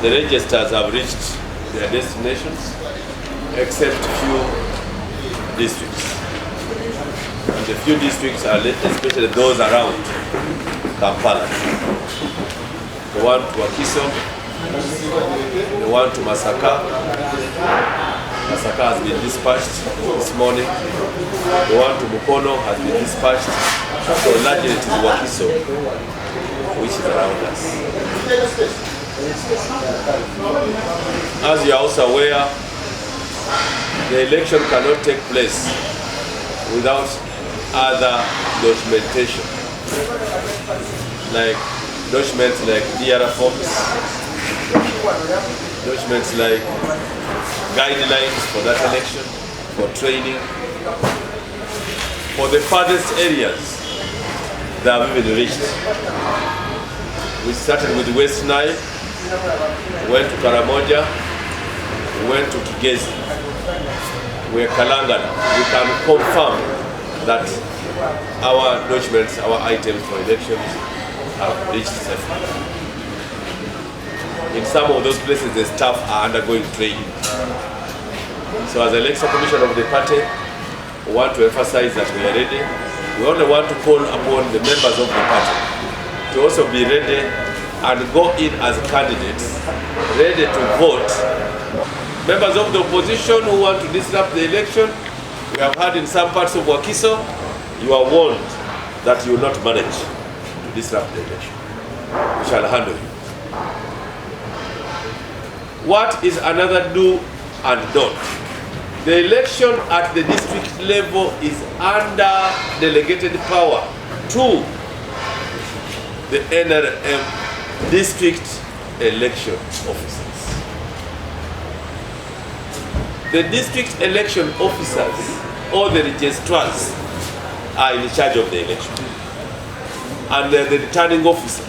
the registers have reached their destinations, except few districts. And the few districts are especially those around Kampala. The one to Wakiso, the one to Masaka. Masaka has been dispatched this morning. The one to Mukono has been dispatched. So largely it is Wakiso which is around us. As you are also aware, the election cannot take place without other documentation, like documents like DRA forms, documents like guidelines for that election, for training. For the farthest areas that have even reached, we started with West Nile, went to Karamoja, went to Kigezi, we're Kalangana. We can confirm that our documents, our items for elections have reached safely. In some of those places, the staff are undergoing training. So as the Election Commission of the party, we want to emphasize that we are ready. We only want to call upon the members of the party to also be ready and go in as candidates, ready to vote. Members of the opposition who want to disrupt the election, we have heard in some parts of Wakiso, you are warned that you will not manage to disrupt the election. We shall handle you. What is another do and don't? The election at the district level is under delegated power to the NRM district election officers. The district election officers or the registrars are in charge of the election, and the returning officer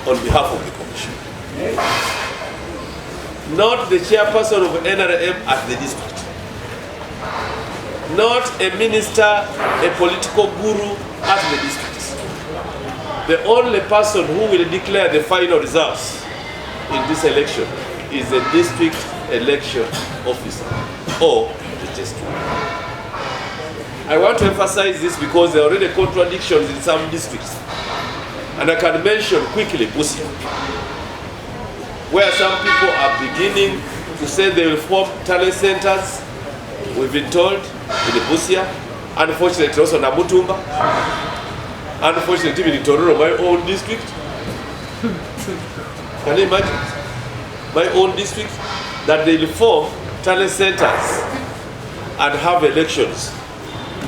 on behalf of the commission. Not the chairperson of NRM at the district. Not a minister, a political guru at the district. The only person who will declare the final results in this election is the district election officer or registrar. I want to emphasize this because there are already contradictions in some districts. And I can mention quickly Busia, where some people are beginning to say they will form talent centers. We've been told in the Busia, unfortunately also Namutumba, unfortunately even in Tororo, my own district. Can you imagine? My own district, that they will form talent centers and have elections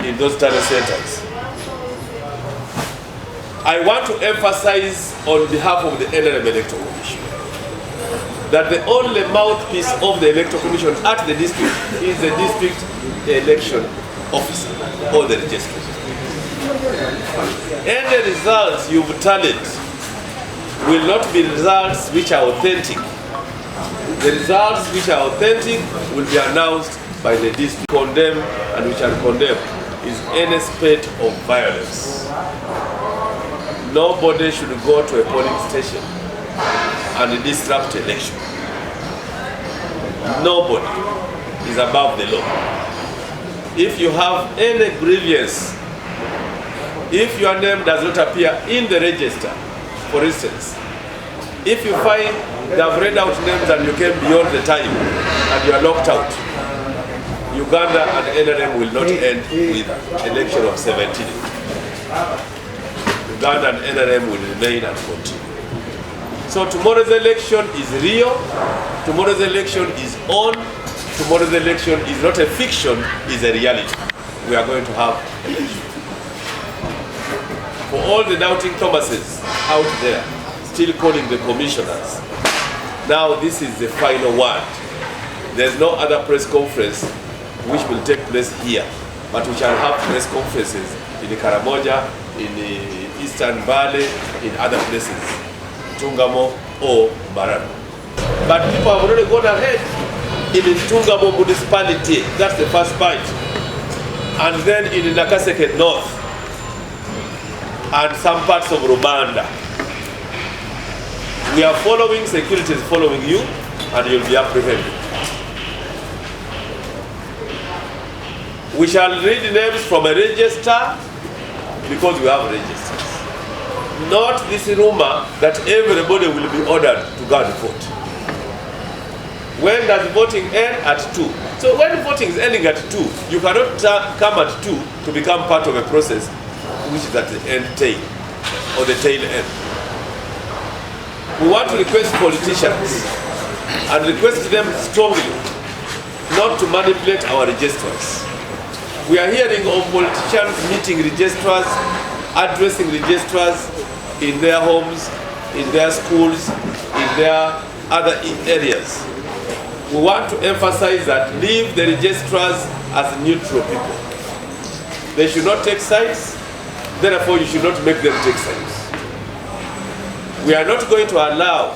in those talent centers. I want to emphasize on behalf of the NRM Electoral Commission that the only mouthpiece of the Electoral Commission at the district is the district election officer or the registrar. Any results you've tallied will not be results which are authentic. The results which are authentic will be announced by the district. Condemn and which are condemned is any spate of violence. Nobody should go to a polling station and disrupt election. Nobody is above the law. If you have any grievance, if your name does not appear in the register, for instance, if you find they have read out names and you came beyond the time and you are locked out, Uganda and NRM will not end with election of 17. Uganda and NRM will remain and continue. So tomorrow's election is real, tomorrow's election is on, tomorrow's election is not a fiction, is a reality. We are going to have election. For all the doubting Thomases out there, still calling the commissioners, now this is the final word. There's no other press conference which will take place here, but we shall have press conferences in the Karamoja, in the Eastern Valley, in other places, Tungamo or Barano. But people have already gone ahead in the Tungamo municipality, that's the first point, and then in the Nakaseke North, and some parts of Rwanda. We are following, security is following you, and you'll be apprehended. We shall read names from a register because we have registers. Not this rumor that everybody will be ordered to go and vote. When does voting end? At 2. So when voting is ending at 2, you cannot come at 2 to become part of a process which is at the end tail, or the tail end. We want to request politicians and request them strongly not to manipulate our registrars. We are hearing of politicians meeting registrars, addressing registrars in their homes, in their schools, in their other areas. We want to emphasize that leave the registrars as neutral people. They should not take sides, therefore you should not make them take sides. We are not going to allow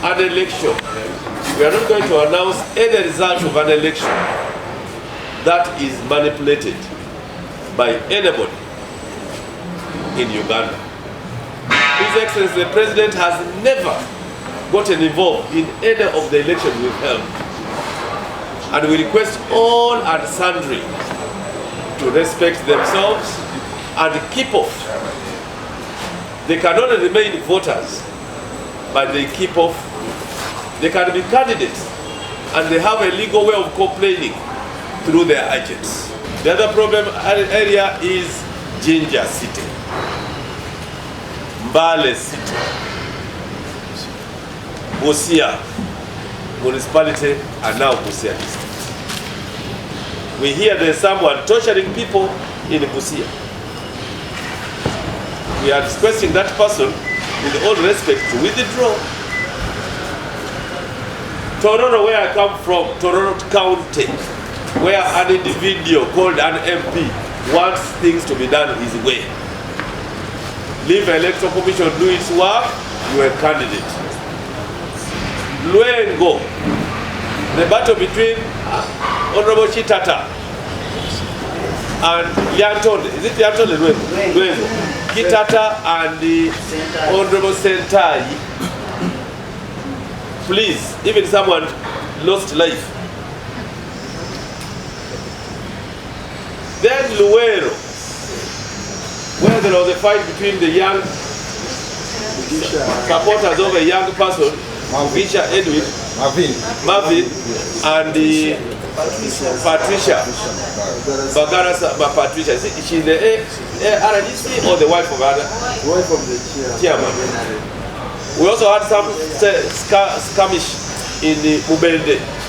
an election, we are not going to announce any result of an election that is manipulated by anybody in Uganda. His Excellency the President has never gotten involved in any of the elections we've held. And we request all and sundry to respect themselves and keep off. They can only remain voters, but they keep off. They can be candidates, and they have a legal way of complaining through their agents. The other problem area is Jinja City, Mbale City, Busia municipality, and now Busia district. We hear there's someone torturing people in Busia. We are requesting that person, with all respect, to withdraw. Toronto, where I come from, Toronto County, where an individual called an MP wants things to be done his way. Leave the Electoral Commission do its work, you are a candidate. Luengo, the battle between Honorable Chitata and Yantole, is it Yantole? Luengo. Kitata and the Honorable Sentai. Please, even someone lost life. Then Luero, where there was a fight between the young supporters of a young person, Visha Edwin, Marvin, and the Patricia, Bagara Patricia. She's the RDC or the wife of the chairman. We also had some skirmish in the Mubelde.